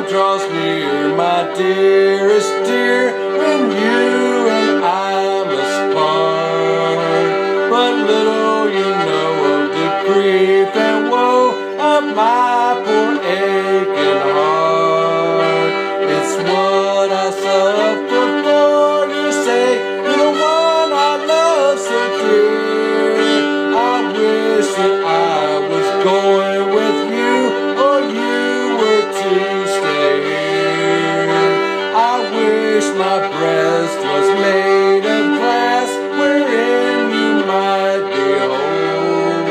time draws near, my dearest dear, when you and I must part. But little you know of the grief and woe of my poor aching heart. It's what I suffer for your sake, you're the one I love so dear. I wish that I was going with you, or you were to stay here. I wish my breast was made of glass, wherein you might behold.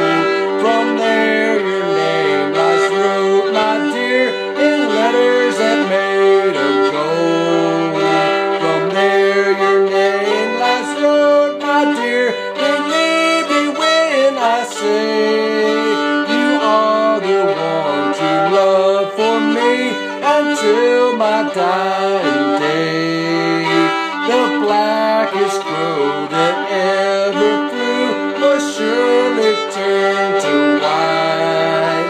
From there your name lies wrote, my dear, in letters that made of gold. From there your name lies wrote, my dear, believe me when I say you are the one true love for me until my dying day. The blackest crow that ever flew will surely turn to white.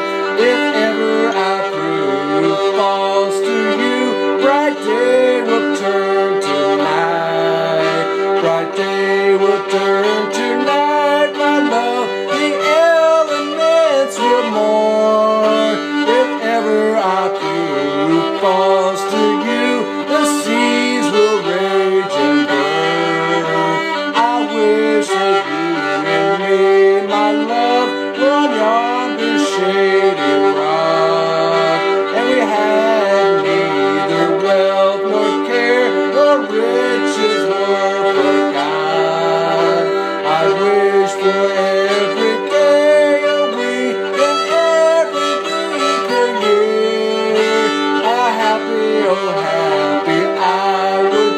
If ever I prove false to you, bright day will turn to night. Bright day will turn to night, my love. The elements will mourn. If ever I prove false to you, the seas will rage and burn. I wish that you and me, my love, were on yonder shady rock, and we had neither wealth nor care, nor riches were forgot. I wish for every day a week and every week a year, a happy, oh happy I would